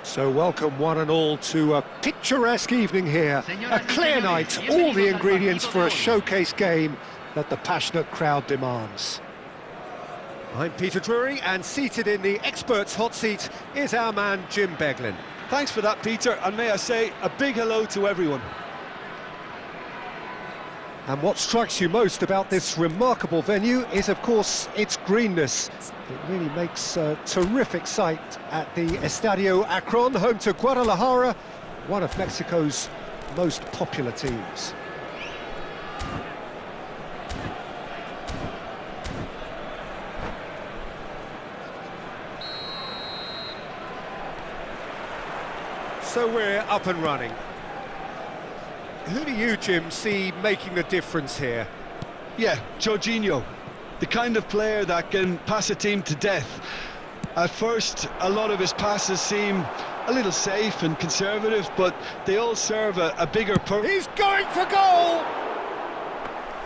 So welcome one and all to a picturesque evening here, a clear night, all the ingredients for a showcase game that the passionate crowd demands. I'm Peter Drury, and seated in the experts' hot seat is our man Jim Beglin. Thanks for that, Peter, and may I say a big hello to everyone. And what strikes you most about this remarkable venue is, of course, its greenness. It really makes a terrific sight at the Estadio Akron, home to Guadalajara, one of Mexico's most popular teams. So we're up and running. Who do you, Jim, see making the difference here? Yeah, Jorginho, the kind of player that can pass a team to death. At first, a lot of his passes seem a little safe and conservative, but they all serve a bigger purpose. He's going for goal!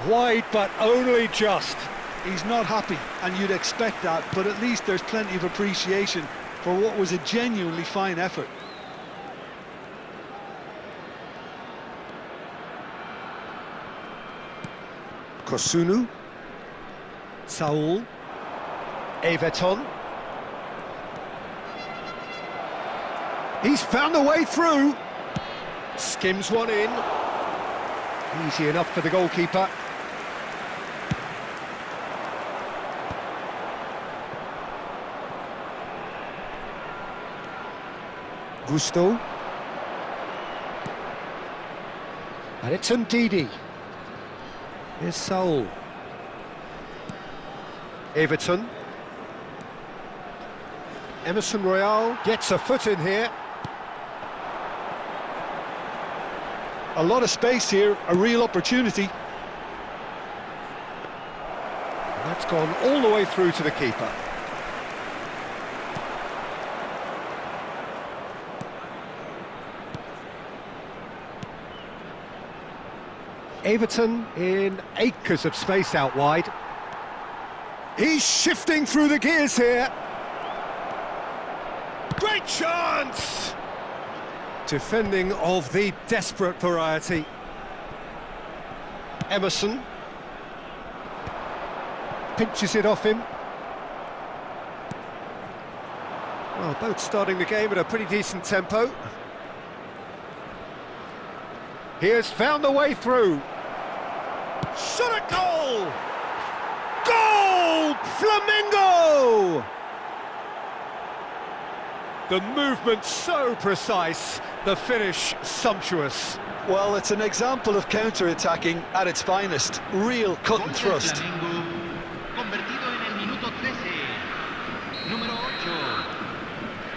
Wide, but only just. He's not happy, and you'd expect that, but at least there's plenty of appreciation for what was a genuinely fine effort. Kosunu, Saul, Everton. He's found a way through. Skims one in. Easy enough for the goalkeeper. Gusto. And it's Ndidi. Here's Saul. Everton. Emerson Royal gets a foot in here. A lot of space here, a real opportunity. That's gone all the way through to the keeper. Everton in acres of space out wide. He's shifting through the gears here. Great chance! Defending of the desperate variety. Emerson. Pinches it off him. Well, both starting the game at a pretty decent tempo. He has found the way through. Shot at goal! Goal! Flamengo! The movement so precise, the finish sumptuous. Well, it's an example of counter-attacking at its finest. Real cut and thrust.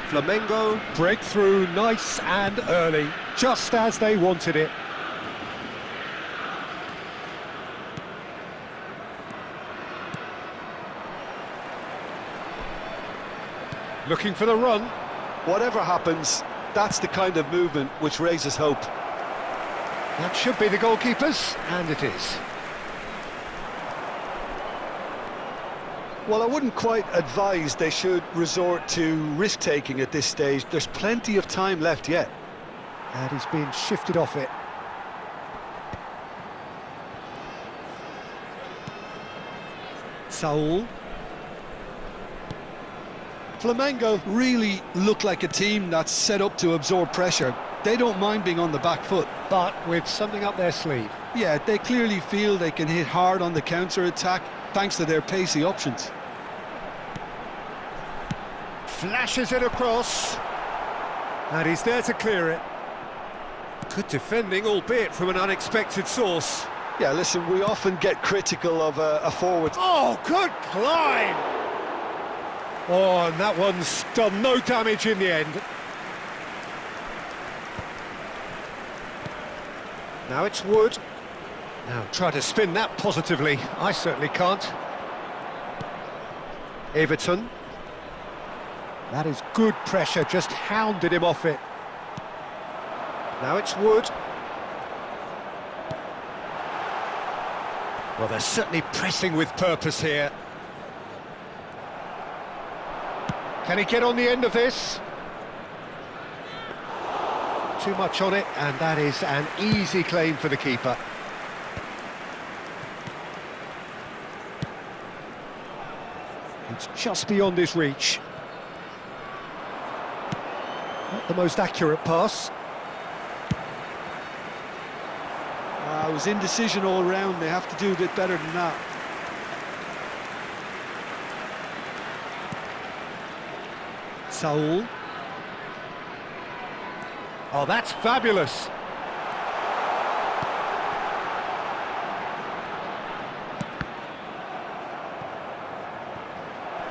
Flamengo break through nice and early, just as they wanted it. Looking for the run. Whatever happens, that's the kind of movement which raises hope. That should be the goalkeeper's, and it is. Well, I wouldn't quite advise they should resort to risk-taking at this stage. There's plenty of time left yet. And he's being shifted off it. Saul. Flamengo really look like a team that's set up to absorb pressure. They don't mind being on the back foot. But with something up their sleeve. Yeah, they clearly feel they can hit hard on the counter-attack thanks to their pacey options. Flashes it across. And he's there to clear it. Good defending, albeit from an unexpected source. Yeah, listen, we often get critical of a forward. Oh, good climb! Oh, and that one's done no damage in the end. Now it's Wood. Now try to spin that positively. I certainly can't. Everton. That is good pressure, just hounded him off it. Now it's Wood. Well, they're certainly pressing with purpose here. Can he get on the end of this? too much on it, and that is an easy claim for the keeper. It's just beyond his reach. Not the most accurate pass. It was indecision all round. They have to do a bit better than that. Saul. Oh, that's fabulous.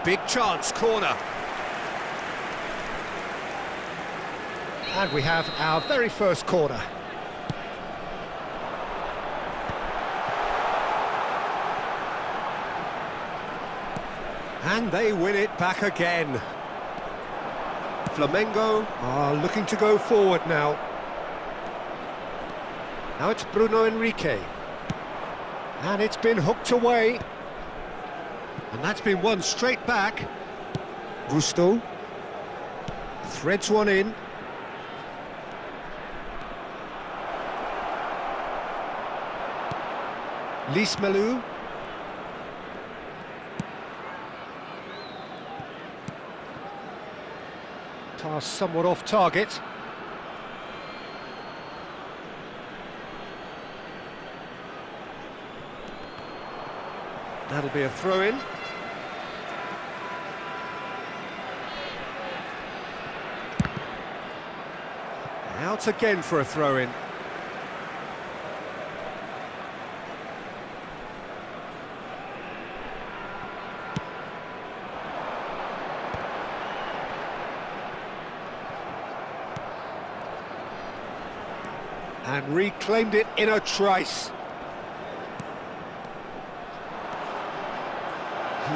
Big chance, corner. And we have our very first corner. And they win it back again. Flamengo are looking to go forward now. Now it's Bruno Enrique. And it's been hooked away. And that's been won straight back. Gusto threads one in. Lismalu. Pass somewhat off target. That'll be a throw-in. Out again for a throw-in. And reclaimed it in a trice.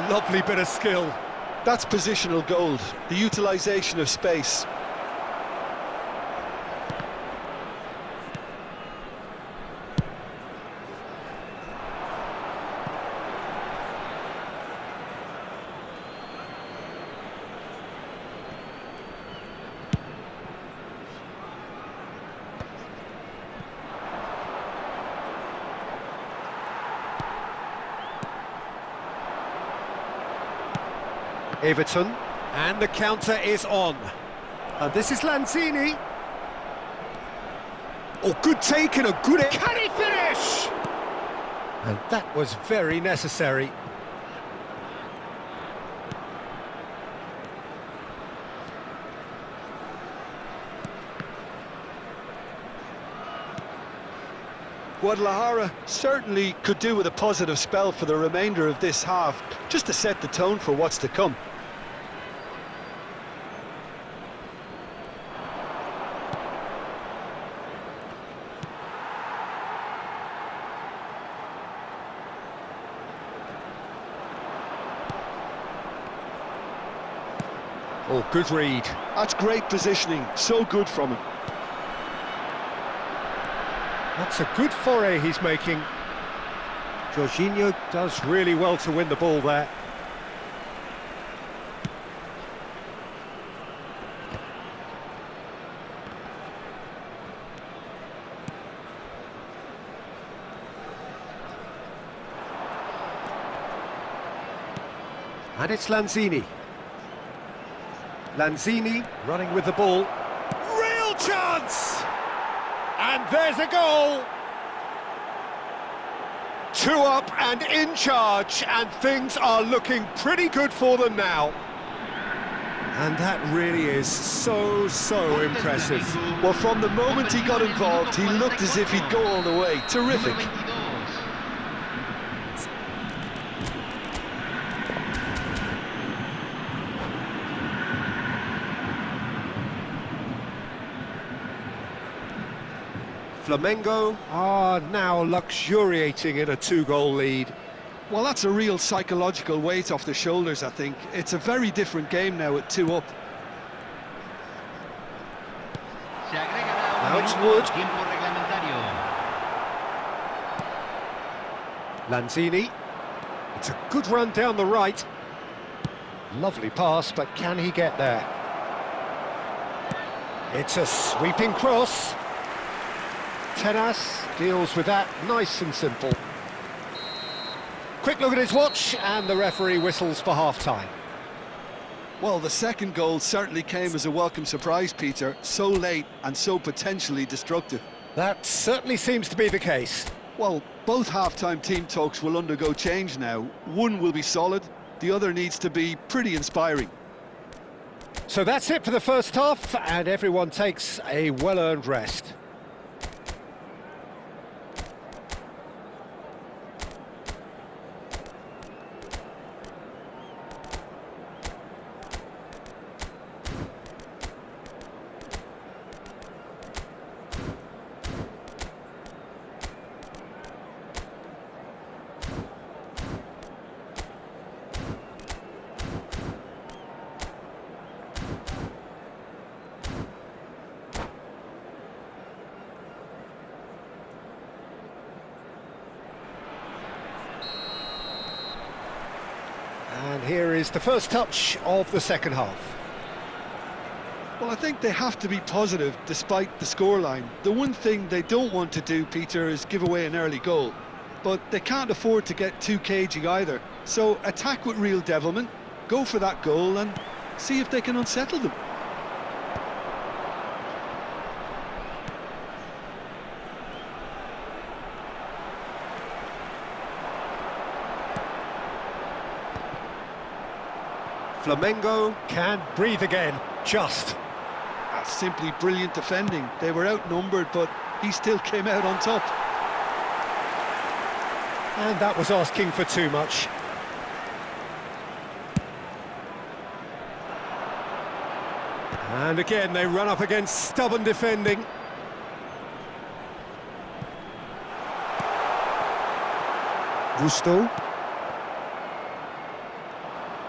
Lovely bit of skill. That's positional gold, the utilisation of space. Everton, and the counter is on. And this is Lanzini. Oh, good take and a good... Can he finish? And that was very necessary. Guadalajara certainly could do with a positive spell for the remainder of this half, just to set the tone for what's to come. Oh, good read. That's great positioning, so good from him. That's a good foray he's making. Jorginho does really well to win the ball there. And it's Lanzini. Lanzini running with the ball. Real chance! And there's a goal! 2 up and in charge, and things are looking pretty good for them now. And that really is so impressive. Well, from the moment he got involved, he looked as if he'd go all the way. Terrific. Flamengo are now luxuriating in a 2-goal lead. Well, that's a real psychological weight off the shoulders, I think. It's a very different game now at 2 up. Now it's Wood. Lanzini. It's a good run down the right. Lovely pass, but can he get there? It's a sweeping cross. Tenas deals with that nice and simple. Quick look at his watch, and the referee whistles for half-time. Well, the second goal certainly came as a welcome surprise, Peter. So late and so potentially destructive. That certainly seems to be the case. Well, both half-time team talks will undergo change now. One will be solid, the other needs to be pretty inspiring. So that's it for the first half, and everyone takes a well-earned rest. And here is the first touch of the second half. Well, I think they have to be positive despite the scoreline. The one thing they don't want to do, Peter, is give away an early goal. But they can't afford to get too cagey either. So attack with real devilment, go for that goal and see if they can unsettle them. Flamengo can breathe again, just. That's simply brilliant defending. They were outnumbered, but he still came out on top. And that was asking for too much. And again, they run up against stubborn defending. Gusto.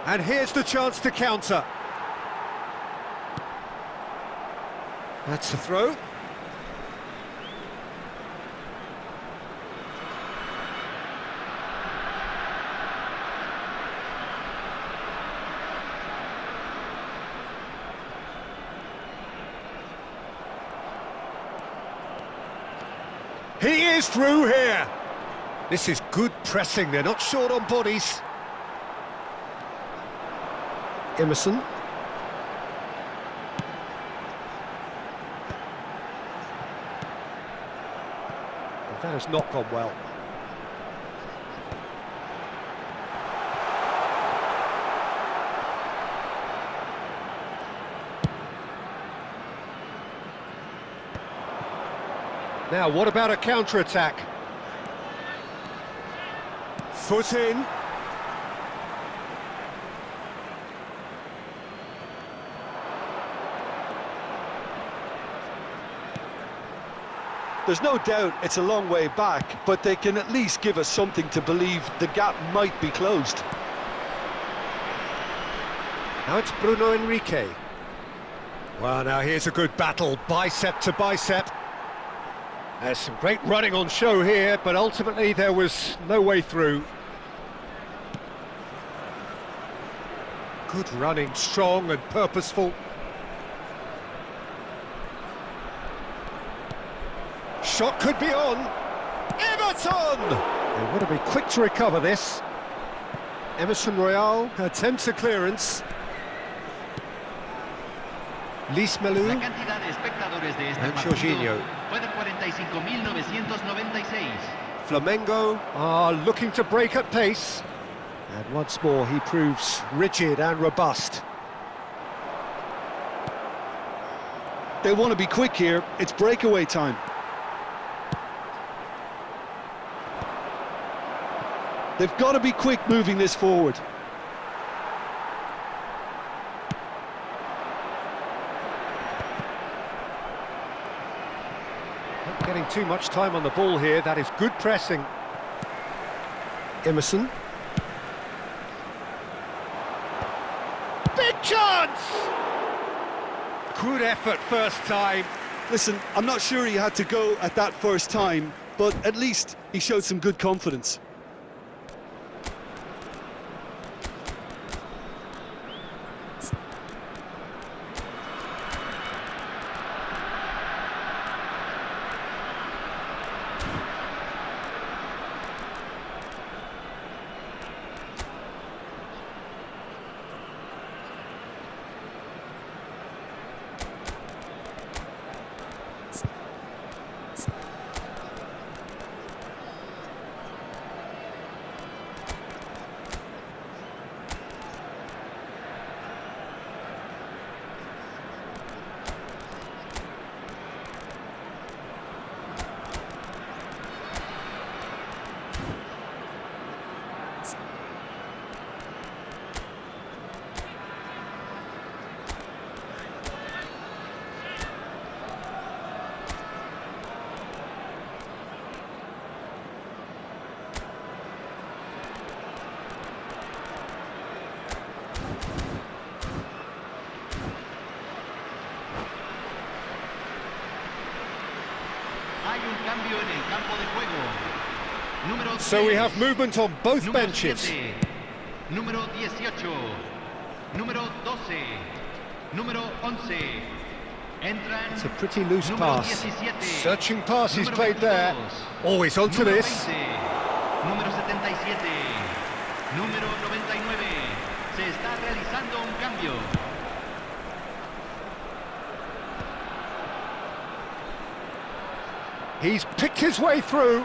And here's the chance to counter. That's a throw. He is through here. This is good pressing. They're not short on bodies. Emerson. That has not gone well. Now, what about a counter-attack? Foot in. There's no doubt it's a long way back, but they can at least give us something to believe the gap might be closed. Now it's Bruno Enrique. Well, now here's a good battle, bicep to bicep. There's some great running on show here, but ultimately there was no way through. Good running, strong and purposeful. Shot could be on. Everton! They want to be quick to recover this. Emerson Royal attempts a clearance. Lismalu and Jorginho. Flamengo are looking to break at pace. And once more he proves rigid and robust. They want to be quick here, it's breakaway time. They've got to be quick moving this forward. Not getting too much time on the ball here, that is good pressing. Emerson. Big chance! Good effort first time. Listen, I'm not sure he had to go at that first time, but at least he showed some good confidence. So we have movement on both benches. Número 18, número 12, número 11. It's a pretty loose pass. Searching pass he's played there. Always onto this. Número 77, número 99. Se está realizando un cambio. He's picked his way through.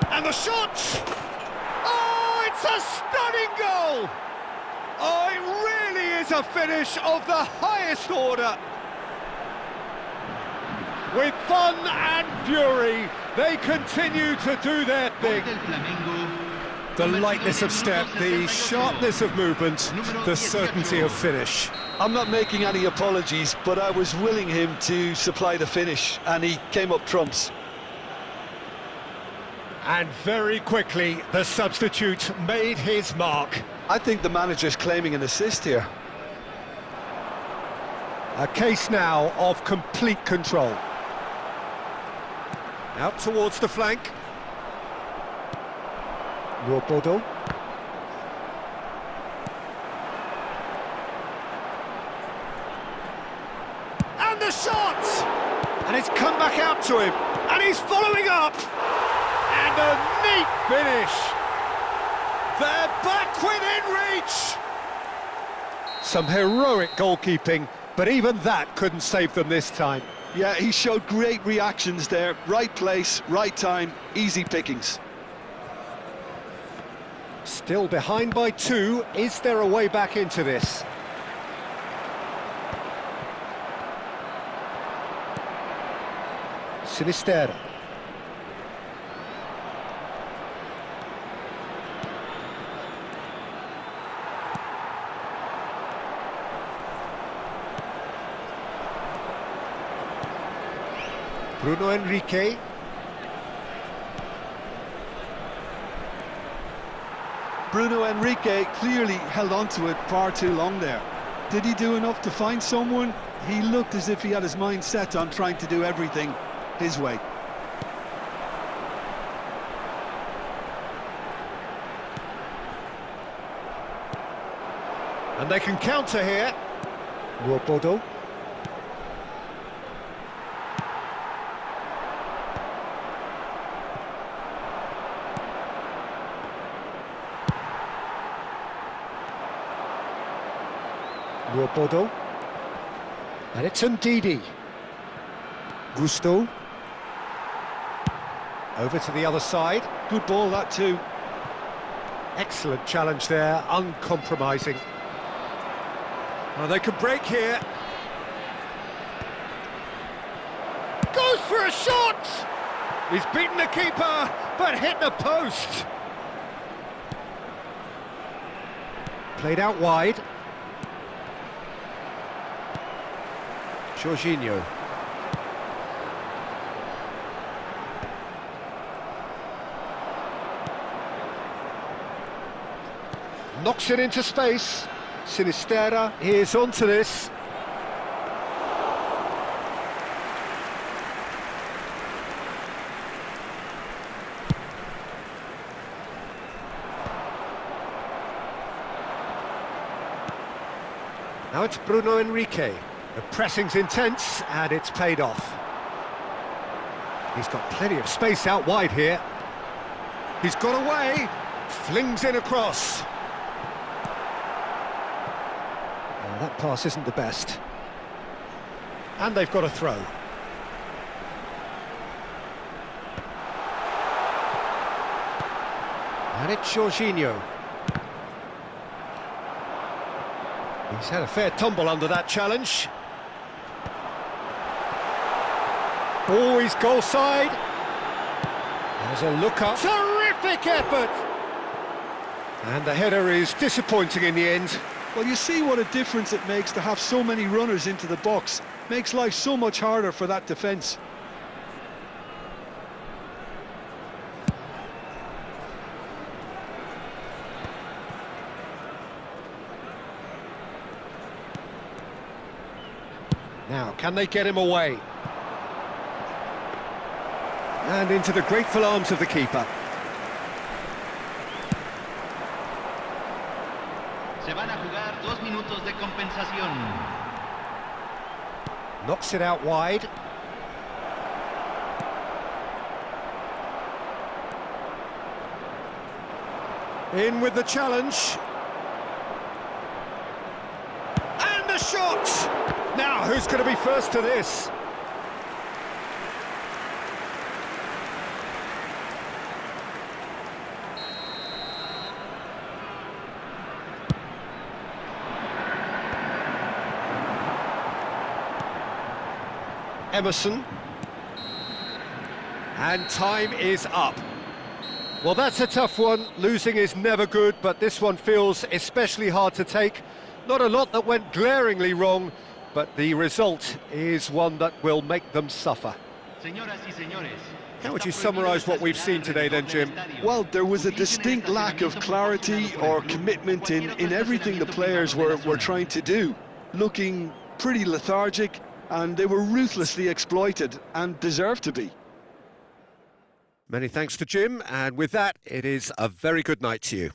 And the shot! Oh, it's a stunning goal! Oh, it really is a finish of the highest order. With fun and fury, they continue to do their thing. The lightness of step, the sharpness of movement, the certainty of finish. I'm not making any apologies, but I was willing him to supply the finish, and he came up trumps. And very quickly, the substitute made his mark. I think the manager's claiming an assist here. A case now of complete control. Out towards the flank. Bordeaux. And the shot! And it's come back out to him. And he's following up. And a neat finish. They're back within reach. Some heroic goalkeeping, but even that couldn't save them this time. Yeah, he showed great reactions there. Right place, right time, easy pickings. Still behind by 2. Is there a way back into this? Sinisterra. Bruno Henrique. Bruno Henrique clearly held on to it far too long there. Did he do enough to find someone? He looked as if he had his mind set on trying to do everything his way. And they can counter here. Bordeaux. Bordeaux. And it's Ndidi. Gusto. Over to the other side. Good ball, that too. Excellent challenge there, uncompromising. Oh, they could break here. Goes for a shot! He's beaten the keeper, but hit the post. Played out wide. Jorginho. Knocks it into space. Sinisterra is onto this. Now it's Bruno Henrique. The pressing's intense, and it's paid off. He's got plenty of space out wide here. He's got away, flings in across. Oh, that pass isn't the best. And they've got a throw. And it's Jorginho. He's had a fair tumble under that challenge. Oh, he's goal side. There's a look up. Terrific effort! And the header is disappointing in the end. Well, you see what a difference it makes to have so many runners into the box. Makes life so much harder for that defence. Now, can they get him away? And into the grateful arms of the keeper. Se van a jugar 2 minutos de compensación. Knocks it out wide. In with the challenge. And the shot! Now, who's going to be first to this? Emerson. And time is up. Well, that's a tough one. Losing is never good, but this one feels especially hard to take. Not a lot that went glaringly wrong, but the result is one that will make them suffer. How would you summarise what we've seen today then, Jim? Well, there was a distinct lack of clarity or commitment in everything the players were trying to do. Looking pretty lethargic, and they were ruthlessly exploited and deserved to be. Many thanks to Jim, and with that, it is a very good night to you.